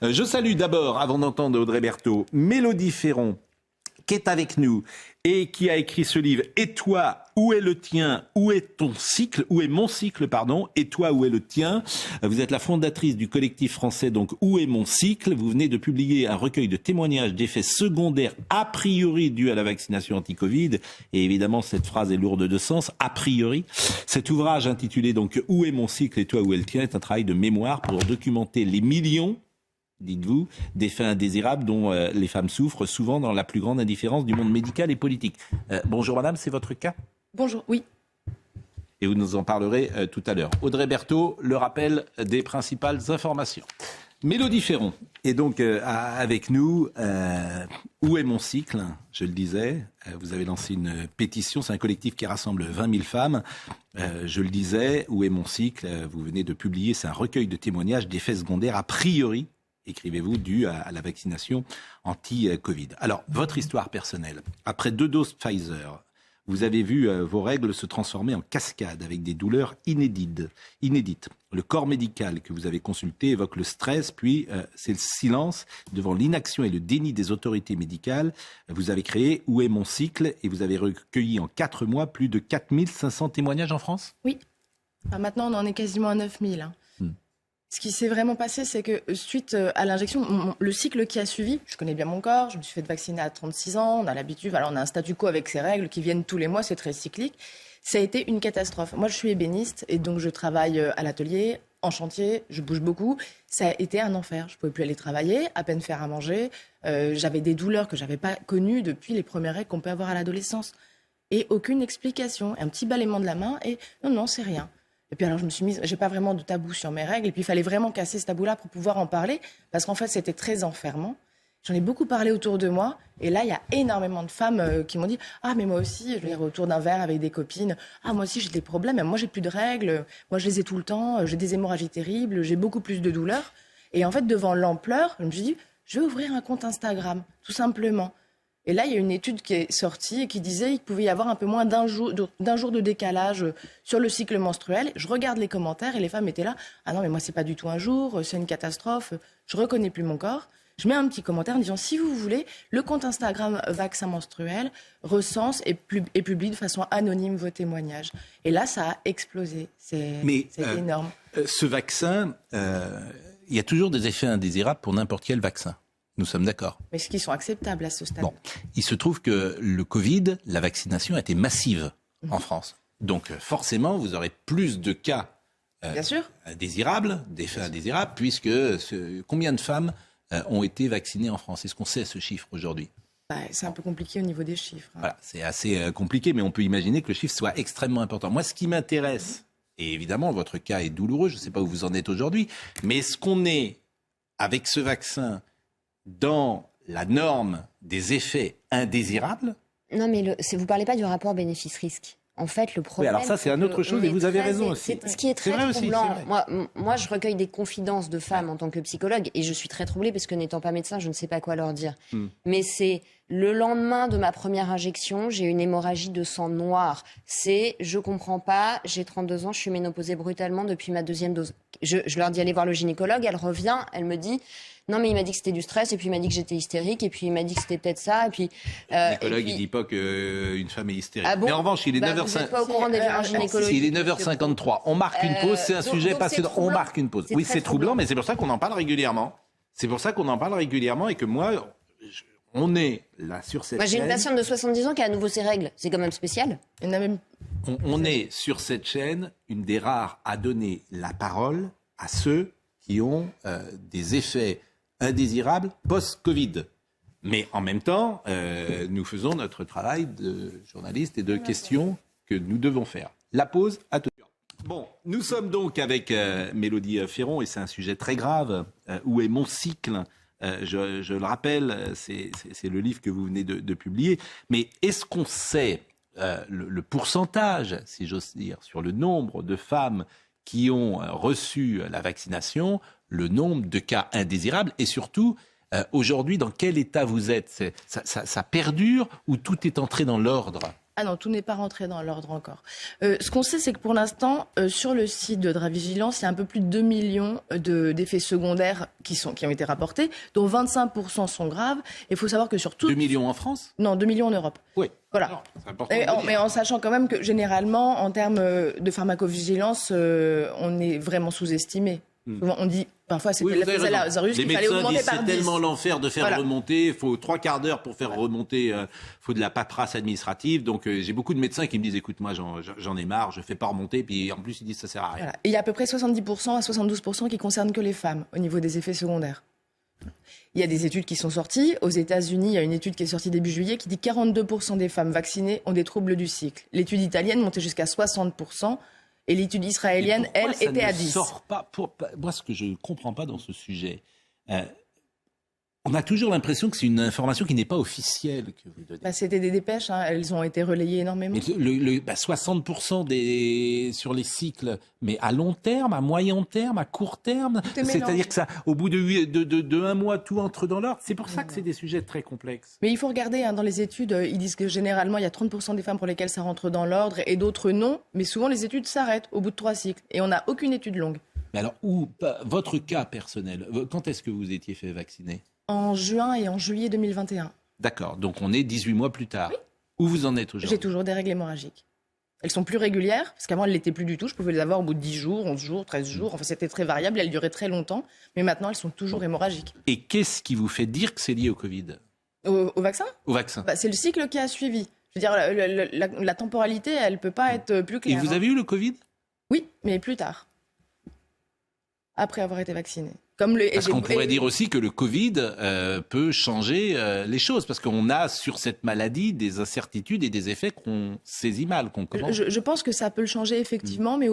Je salue d'abord, avant d'entendre Audrey Berthaud, Mélodie Ferron, qui est avec nous et qui a écrit ce livre « Et toi, où est le tien ? Où est ton cycle ? Où est mon cycle, pardon ? Et toi, où est le tien ?» Vous êtes la fondatrice du collectif français, donc « Où est mon cycle ?» Vous venez de publier un recueil de témoignages d'effets secondaires a priori dus à la vaccination anti-Covid. Et évidemment, cette phrase est lourde de sens, a priori. Cet ouvrage intitulé donc « Où est mon cycle ? Et toi, où est le tien ?» est un travail de mémoire pour documenter les millions, dites-vous, d'effets indésirables dont les femmes souffrent souvent dans la plus grande indifférence du monde médical et politique. Bonjour madame, c'est votre cas ? Bonjour, oui. Et vous nous en parlerez tout à l'heure. Audrey Berthaud, le rappel des principales informations. Mélodie Ferron est donc avec nous. Où est mon cycle ? Je le disais, vous avez lancé une pétition, c'est un collectif qui rassemble 20 000 femmes. Je le disais, où est mon cycle ? Vous venez de publier, c'est un recueil de témoignages d'effets secondaires a priori, écrivez-vous, dû à la vaccination anti-Covid. Alors, votre histoire personnelle. Après 2 doses Pfizer, vous avez vu vos règles se transformer en cascade avec des douleurs inédites. Le corps médical que vous avez consulté évoque le stress, puis c'est le silence devant l'inaction et le déni des autorités médicales. Vous avez créé « Où est mon cycle ?» et vous avez recueilli en 4 mois plus de 4500 témoignages en France ? Oui. Enfin, maintenant, on en est quasiment à 9000. Hein. Ce qui s'est vraiment passé, c'est que suite à l'injection, le cycle qui a suivi, je connais bien mon corps, je me suis fait vacciner à 36 ans, on a l'habitude, alors on a un statu quo avec ces règles qui viennent tous les mois, c'est très cyclique. Ça a été une catastrophe. Moi, je suis ébéniste et donc je travaille à l'atelier, en chantier, je bouge beaucoup. Ça a été un enfer. Je ne pouvais plus aller travailler, à peine faire à manger. J'avais des douleurs que je n'avais pas connues depuis les premières règles qu'on peut avoir à l'adolescence. Et aucune explication. Un petit bâillement de la main et non, c'est rien. Et puis alors je me suis mise, j'ai pas vraiment de tabou sur mes règles, et puis il fallait vraiment casser ce tabou-là pour pouvoir en parler, parce qu'en fait c'était très enfermant. J'en ai beaucoup parlé autour de moi, et là il y a énormément de femmes qui m'ont dit « Ah mais moi aussi, je vais autour d'un verre avec des copines, ah moi aussi j'ai des problèmes, moi j'ai plus de règles, moi je les ai tout le temps, j'ai des hémorragies terribles, j'ai beaucoup plus de douleurs. » Et en fait devant l'ampleur, je me suis dit « Je vais ouvrir un compte Instagram, tout simplement. » Et là, il y a une étude qui est sortie et qui disait qu'il pouvait y avoir un peu moins d'un jour de décalage sur le cycle menstruel. Je regarde les commentaires et les femmes étaient là. « Ah non, mais moi, c'est pas du tout un jour, c'est une catastrophe, je reconnais plus mon corps. » Je mets un petit commentaire en disant « Si vous voulez, le compte Instagram Vaccin Menstruel recense et publie de façon anonyme vos témoignages. » Et là, ça a explosé. C'est énorme. Ce vaccin, il y a toujours des effets indésirables pour n'importe quel vaccin. Nous sommes d'accord. Mais est-ce qu'ils sont acceptables à ce stade ? Bon, il se trouve que le Covid, la vaccination a été massive en France. Donc forcément, vous aurez plus de cas indésirables, d'effets indésirables, puisque combien de femmes ont été vaccinées en France ? Est-ce qu'on sait ce chiffre aujourd'hui ? C'est un peu compliqué au niveau des chiffres. Hein. Voilà, c'est assez compliqué, mais on peut imaginer que le chiffre soit extrêmement important. Moi, ce qui m'intéresse, et évidemment, votre cas est douloureux, je ne sais pas où vous en êtes aujourd'hui, mais est-ce qu'on est, avec ce vaccin, dans la norme des effets indésirables ? Non, mais vous ne parlez pas du rapport bénéfice-risque. En fait, le problème... Oui, alors ça, c'est une autre chose et vous avez raison aussi. Ce qui est très troublant. Moi, je recueille des confidences de femmes en tant que psychologue et je suis très troublée parce que n'étant pas médecin, je ne sais pas quoi leur dire. Mais c'est le lendemain de ma première injection, j'ai une hémorragie de sang noir. Je comprends pas, j'ai 32 ans, je suis ménopausée brutalement depuis ma 2e dose. Je leur dis allez voir le gynécologue, elle revient, elle me dit... Non, mais il m'a dit que c'était du stress, et puis il m'a dit que j'étais hystérique, et puis il m'a dit que c'était peut-être ça, et puis... Le gynécologue, il dit pas qu'une femme est hystérique. Ah bon ? Mais en revanche, il est 9h50. Vous n'êtes pas au courant des violences gynécologiques. Il est 9h53. On marque une pause, c'est un sujet passionnant. On marque une pause. Oui, c'est troublant, mais c'est pour ça qu'on en parle régulièrement. C'est pour ça qu'on en parle régulièrement, et que moi, on est là sur cette chaîne... J'ai une patiente de 70 ans qui a à nouveau ses règles. C'est quand même spécial. On est sur cette chaîne une des rares à donner la parole à ceux qui ont des effets indésirables post-Covid. Mais en même temps, nous faisons notre travail de journaliste et de questions que nous devons faire. La pause, à tout de suite. Bon, nous sommes donc avec Mélodie Ferron et c'est un sujet très grave. Où est mon cycle ? Je le rappelle, c'est le livre que vous venez de publier. Mais est-ce qu'on sait le pourcentage, si j'ose dire, sur le nombre de femmes qui ont reçu la vaccination, le nombre de cas indésirables et surtout, aujourd'hui, dans quel état vous êtes ? Ça perdure ou tout est entré dans l'ordre ? Ah non, tout n'est pas rentré dans l'ordre encore. Ce qu'on sait, c'est que pour l'instant, sur le site de Dravigilance, il y a un peu plus de 2 millions d'effets secondaires qui ont été rapportés, dont 25% sont graves. Il faut savoir que sur tout... 2 millions en France ? Non, 2 millions en Europe. Oui. Voilà. Non, c'est important de le dire. Mais en sachant quand même que généralement, en termes de pharmacovigilance, on est vraiment sous-estimé. Souvent, on dit, parfois, c'était la Lazarus qu'il fallait augmenter par 10. C'est tellement l'enfer de faire remonter. Il faut 3 quarts d'heure pour faire remonter. Il faut de la paperasse administrative. Donc, j'ai beaucoup de médecins qui me disent, écoute, moi, j'en ai marre, je fais pas remonter. Puis, en plus, ils disent, ça sert à rien. Voilà. Et il y a à peu près 70% à 72% qui concernent que les femmes au niveau des effets secondaires. Il y a des études qui sont sorties. Aux États-Unis, il y a une étude qui est sortie début juillet qui dit que 42% des femmes vaccinées ont des troubles du cycle. L'étude italienne montait jusqu'à 60%. Et l'étude israélienne, elle, était à 10. Moi, ce que je ne comprends pas dans ce sujet, on a toujours l'impression que c'est une information qui n'est pas officielle que vous donnez. C'était des dépêches, elles ont été relayées énormément. Mais 60% sur les cycles, mais à long terme, à moyen terme, à court terme, c'est-à-dire que ça, au bout de un mois, tout entre dans l'ordre. C'est pour ça que c'est des sujets très complexes. Mais il faut regarder, dans les études, ils disent que généralement, il y a 30% des femmes pour lesquelles ça rentre dans l'ordre et d'autres non. Mais souvent, les études s'arrêtent au bout de 3 cycles. Et on n'a aucune étude longue. Mais alors, votre cas personnel, quand est-ce que vous étiez fait vacciner ? En juin et en juillet 2021. D'accord, donc on est 18 mois plus tard. Oui. Où vous en êtes aujourd'hui ? J'ai toujours des règles hémorragiques. Elles sont plus régulières, parce qu'avant, elles ne l'étaient plus du tout. Je pouvais les avoir au bout de 10 jours, 11 jours, 13 jours. Enfin, c'était très variable, elles duraient très longtemps. Mais maintenant, elles sont toujours hémorragiques. Et qu'est-ce qui vous fait dire que c'est lié au Covid ? Au vaccin ? Au vaccin. C'est le cycle qui a suivi. Je veux dire, la temporalité, elle ne peut pas être plus claire. Et vous avez eu le Covid ? Oui, mais plus tard. Après avoir été vacciné. Parce qu'on pourrait dire aussi que le Covid peut changer les choses, parce qu'on a sur cette maladie des incertitudes et des effets qu'on saisit mal, qu'on commence. Je pense que ça peut le changer effectivement, mais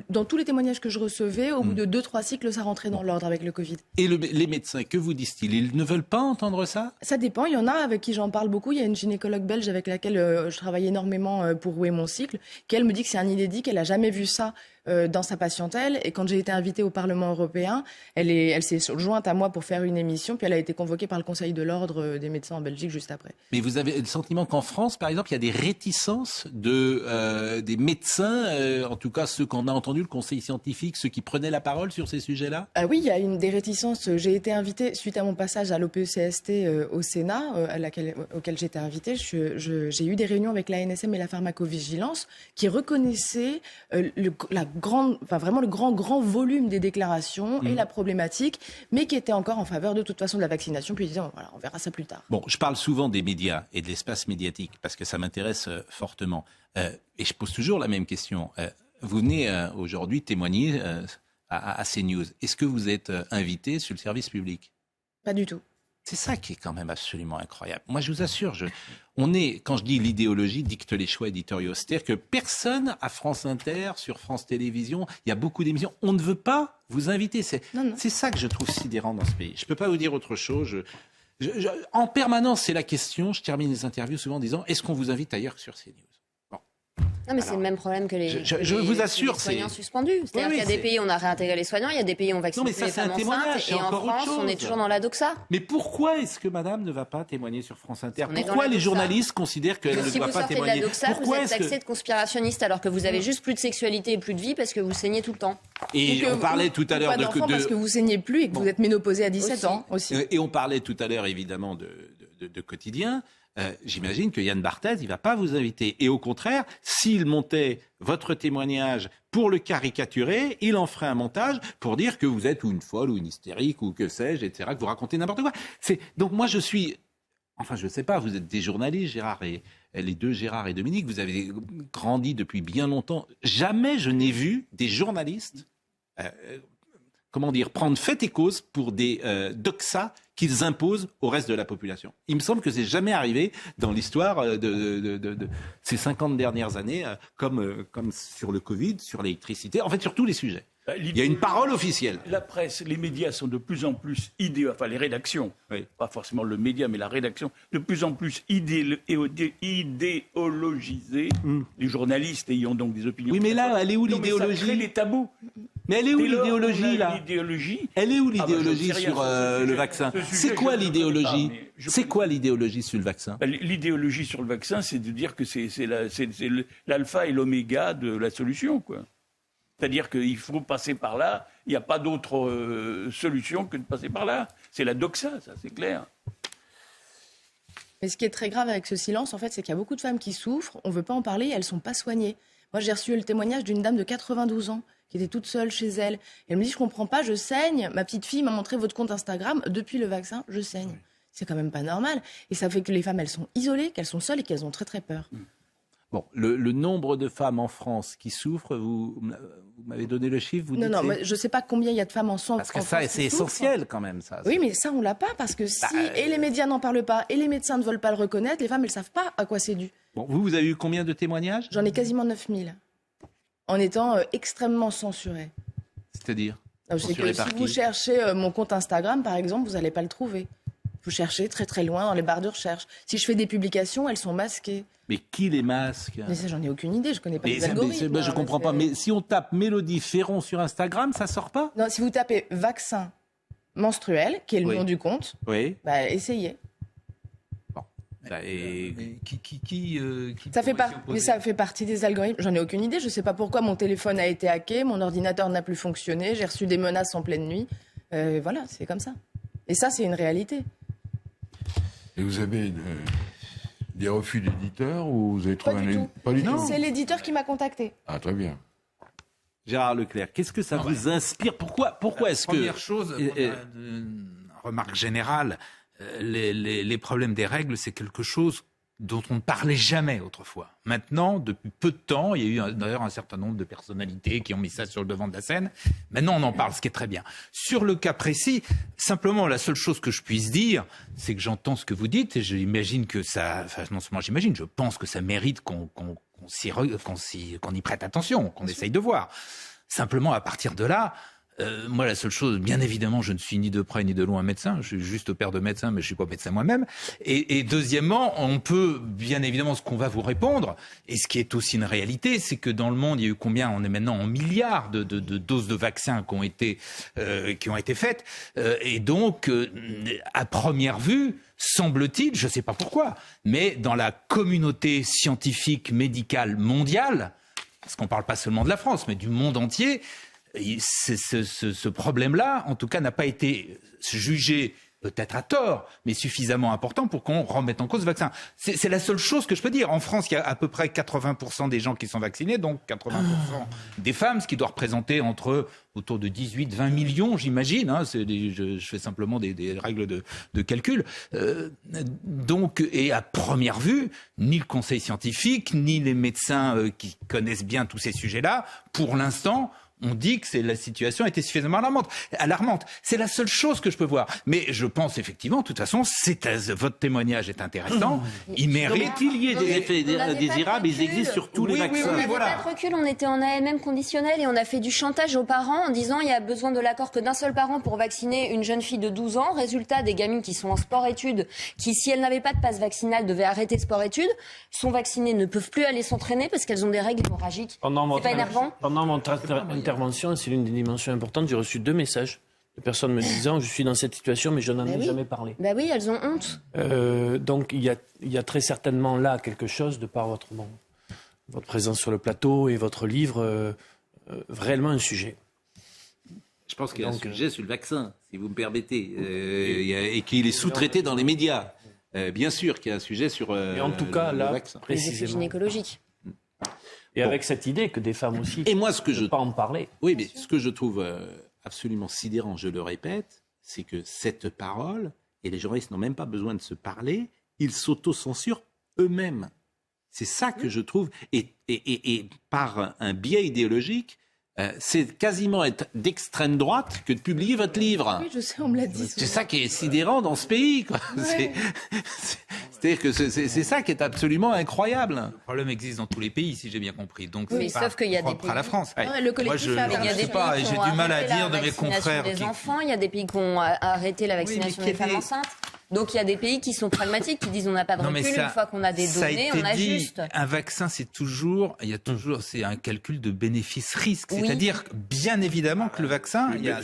dans tous les témoignages que je recevais, au bout de 2-3 cycles, ça rentrait dans l'ordre avec le Covid. Et les médecins, que vous disent-ils ? Ils ne veulent pas entendre ça ? Ça dépend, il y en a avec qui j'en parle beaucoup. Il y a une gynécologue belge avec laquelle je travaille énormément pour Où est mon cycle, qui elle me dit que c'est un inédit, qu'elle n'a jamais vu ça dans sa patientèle. Et quand j'ai été invitée au Parlement européen, elle s'est jointe à moi pour faire une émission, puis elle a été convoquée par le Conseil de l'ordre des médecins en Belgique juste après. Mais vous avez le sentiment qu'en France, par exemple, il y a des réticences des médecins, en tout cas ceux qu'on a entendus, le Conseil scientifique, ceux qui prenaient la parole sur ces sujets-là ? Oui, il y a des réticences. J'ai été invitée, suite à mon passage à l'OPECST au Sénat, auquel j'étais invitée, j'ai eu des réunions avec l'ANSM et la pharmacovigilance qui reconnaissaient vraiment le grand volume des déclarations et la problématique, mais qui était encore en faveur de toute façon de la vaccination, puis disant, voilà, on verra ça plus tard. Bon, je parle souvent des médias et de l'espace médiatique, parce que ça m'intéresse fortement. Et je pose toujours la même question. Vous venez aujourd'hui témoigner à CNews. Est-ce que vous êtes invité sur le service public ? Pas du tout. C'est ça qui est quand même absolument incroyable. Moi, je vous assure, quand je dis l'idéologie dicte les choix éditoriaux, c'est-à-dire que personne à France Inter, sur France Télévisions, il y a beaucoup d'émissions, on ne veut pas vous inviter. C'est ça que je trouve sidérant dans ce pays. Je ne peux pas vous dire autre chose. En permanence, c'est la question. Je termine les interviews souvent en disant, est-ce qu'on vous invite ailleurs que sur CNews ? Non, mais c'est le même problème que les soignants suspendus. C'est-à-dire qu'il y a des pays où on a réintégré les soignants, il y a des pays où on vaccine les femmes enceintes, et en France, on est toujours dans la doxa. Mais pourquoi est-ce que madame ne va pas témoigner sur France Inter ? Pourquoi les journalistes considèrent qu'elle ne doit pas témoigner ? Si vous sortez de la doxa, vous êtes taxé de conspirationniste, alors que vous avez juste plus de sexualité et plus de vie parce que vous saignez tout le temps. Et on parlait tout à l'heure parce que vous saignez plus et que vous êtes ménopausé à 17 ans aussi. Et on parlait tout à l'heure évidemment de quotidien. J'imagine que Yann Barthès, il ne va pas vous inviter. Et au contraire, s'il montait votre témoignage pour le caricaturer, il en ferait un montage pour dire que vous êtes ou une folle ou une hystérique ou que sais-je, etc., que vous racontez n'importe quoi. Donc moi, je ne sais pas, vous êtes des journalistes, Gérard et les deux Gérard et Dominique, vous avez grandi depuis bien longtemps. Jamais je n'ai vu des journalistes prendre fait et cause pour des doxas qu'ils imposent au reste de la population. Il me semble que c'est jamais arrivé dans l'histoire de ces 50 dernières années, comme sur le Covid, sur l'électricité, en fait sur tous les sujets. Il y a une parole officielle. La presse, les médias sont de plus en plus les rédactions, pas forcément le média, mais la rédaction, de plus en plus idéologisées. Les journalistes ayant donc des opinions. Oui, mais là, elle est où l'idéologie ? Ça crée les tabous. Mais elle est où l'idéologie, là? Elle est où l'idéologie sur le vaccin? C'est quoi l'idéologie? C'est quoi l'idéologie sur le vaccin? L'idéologie sur le vaccin, c'est de dire que c'est l'alpha et l'oméga de la solution, quoi. C'est-à-dire qu'il faut passer par là. Il n'y a pas d'autre solution que de passer par là. C'est la doxa, ça, c'est clair. Mais ce qui est très grave avec ce silence, en fait, c'est qu'il y a beaucoup de femmes qui souffrent, on ne veut pas en parler et elles ne sont pas soignées. Moi, j'ai reçu le témoignage d'une dame de 92 ans qui était toute seule chez elle. Et elle me dit, je ne comprends pas, je saigne. Ma petite fille m'a montré votre compte Instagram. Depuis le vaccin, je saigne. Oui. C'est quand même pas normal. Et ça fait que les femmes, elles sont isolées, qu'elles sont seules et qu'elles ont très très peur. Bon, le nombre de femmes en France qui souffrent, vous m'avez donné le chiffre, vous dites... Non, je ne sais pas combien il y a de femmes en France. Parce que ça, c'est essentiel quand même, ça. Oui, mais ça, on ne l'a pas, parce que si et les médias n'en parlent pas, et les médecins ne veulent pas le reconnaître, les femmes, elles ne savent pas à quoi c'est dû. Bon, vous avez eu combien de témoignages? J'en ai quasiment 9000, en étant extrêmement censurée. C'est-à-dire c'est que si vous cherchez mon compte Instagram, par exemple, vous n'allez pas le trouver. Vous cherchez très très loin dans les barres de recherche. Si je fais des publications, elles sont masquées. Mais qui les masque? Mais ça, j'en ai aucune idée, je connais pas les algorithmes. Je comprends pas. Mais si on tape Mélodie Ferron sur Instagram, ça sort pas? Non, si vous tapez vaccin menstruel, qui est le nom du compte, essayez. Bon. Mais ça fait partie des algorithmes. J'en ai aucune idée. Je sais pas pourquoi mon téléphone a été hacké, mon ordinateur n'a plus fonctionné, j'ai reçu des menaces en pleine nuit. Voilà, c'est comme ça. Et ça, c'est une réalité. Et vous avez des refus d'éditeurs ou vous avez trouvé Pas du tout. C'est l'éditeur qui m'a contacté. Ah, très bien. Gérard Leclerc, qu'est-ce que ça vous inspire? Pourquoi est-ce que... Première chose, remarque générale, les problèmes des règles, c'est quelque chose dont on ne parlait jamais autrefois. Maintenant, depuis peu de temps, il y a eu d'ailleurs un certain nombre de personnalités qui ont mis ça sur le devant de la scène. Maintenant, on en parle, ce qui est très bien. Sur le cas précis, simplement, la seule chose que je puisse dire, c'est que j'entends ce que vous dites et j'imagine que ça... Enfin, non seulement j'imagine, je pense que ça mérite qu'on y prête attention, qu'on essaye de voir. Simplement, à partir de là... moi, la seule chose, bien évidemment, je ne suis ni de près ni de loin médecin. Je suis juste père de médecin, mais je suis pas médecin moi-même. Et deuxièmement, on peut, bien évidemment, ce qu'on va vous répondre, et ce qui est aussi une réalité, c'est que dans le monde, il y a eu combien? On est maintenant en milliards de doses de vaccins qui ont été faites. Et donc, à première vue, semble-t-il, je ne sais pas pourquoi, mais dans la communauté scientifique médicale mondiale, parce qu'on ne parle pas seulement de la France, mais du monde entier, ce problème-là, en tout cas, n'a pas été jugé, peut-être à tort, mais suffisamment important pour qu'on remette en cause le vaccin. C'est la seule chose que je peux dire. En France, il y a à peu près 80% des gens qui sont vaccinés, donc 80% des femmes, ce qui doit représenter autour de 18-20 millions, j'imagine. Hein, je fais simplement des règles de calcul. Donc, et à première vue, ni le conseil scientifique, ni les médecins qui connaissent bien tous ces sujets-là, pour l'instant, on dit que la situation était suffisamment alarmante. C'est la seule chose que je peux voir. Mais je pense effectivement, de toute façon, votre témoignage est intéressant. Il mérite qu'il y ait des effets désirables, ils existent sur tous les vaccins. On n'avait pas de recul, on était en AMM conditionnel et on a fait du chantage aux parents en disant il y a besoin de l'accord que d'un seul parent pour vacciner une jeune fille de 12 ans. Résultat, des gamines qui sont en sport-études, qui, si elles n'avaient pas de passe vaccinal, devaient arrêter sport-études, sont vaccinées, ne peuvent plus aller s'entraîner parce qu'elles ont des règles hémorragiques. C'est pas énervant? Pendant mon intervention, c'est l'une des dimensions importantes. J'ai reçu 2 messages de personnes me disant je suis dans cette situation, mais je n'en ai jamais parlé. Bah oui, elles ont honte. Donc il y a très certainement là quelque chose de par votre présence sur le plateau et votre livre, réellement un sujet. Je pense qu'il y a un sujet sur le vaccin, si vous me permettez, et qu'il est sous-traité dans les médias. Bien sûr qu'il y a un sujet sur et en tout cas, là, vaccin. Précisément. Les effets gynécologiques. Et avec cette idée que des femmes aussi et moi, ne peuvent pas en parler. Oui, mais ce que je trouve absolument sidérant, je le répète, c'est que cette parole, et les journalistes n'ont même pas besoin de se parler, ils s'autocensurent eux-mêmes. C'est ça que je trouve, et par un biais idéologique, c'est quasiment être d'extrême droite que de publier votre livre. Oui, je sais, on me l'a dit. C'est ça qui est sidérant dans ce pays, quoi. Ouais. C'est-à-dire que c'est ça qui est absolument incroyable. Le problème existe dans tous les pays, si j'ai bien compris. Donc oui, c'est sauf qu'il y a des pays à la France. Ouais. Le collectif, moi, je ne sais pas, j'ai du mal à dire de mes confrères. Des enfants, il y a des pays qui ont arrêté la vaccination des femmes enceintes. Donc il y a des pays qui sont pragmatiques, qui disent on n'a pas de recul, une fois qu'on a des données, on ajuste. Un vaccin, c'est un calcul de bénéfice-risque. C'est-à-dire, bien évidemment, que le vaccin, il y a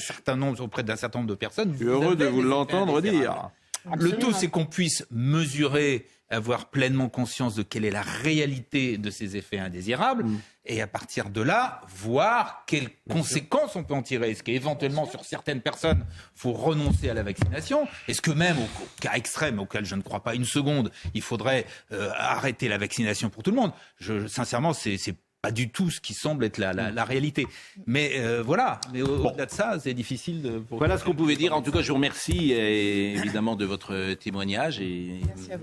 auprès d'un certain nombre de personnes. Je suis heureux de vous l'entendre dire. Le tout, c'est qu'on puisse mesurer, avoir pleinement conscience de quelle est la réalité de ces effets indésirables, et à partir de là, voir quelles conséquences on peut en tirer. Est-ce qu'éventuellement, sur certaines personnes, il faut renoncer à la vaccination ? Est-ce que même, au cas extrême, auquel je ne crois pas une seconde, il faudrait arrêter la vaccination pour tout le monde ? Sincèrement, c'est pas du tout ce qui semble être la réalité. Mais voilà. Mais au-delà de ça, c'est difficile de... Voilà ce qu'on pouvait dire. En tout cas, je vous remercie évidemment de votre témoignage. Et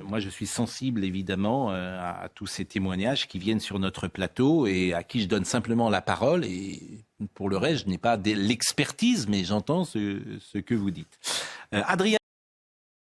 moi, je suis sensible évidemment à tous ces témoignages qui viennent sur notre plateau et à qui je donne simplement la parole. Et pour le reste, je n'ai pas l'expertise, mais j'entends ce que vous dites. Adrien.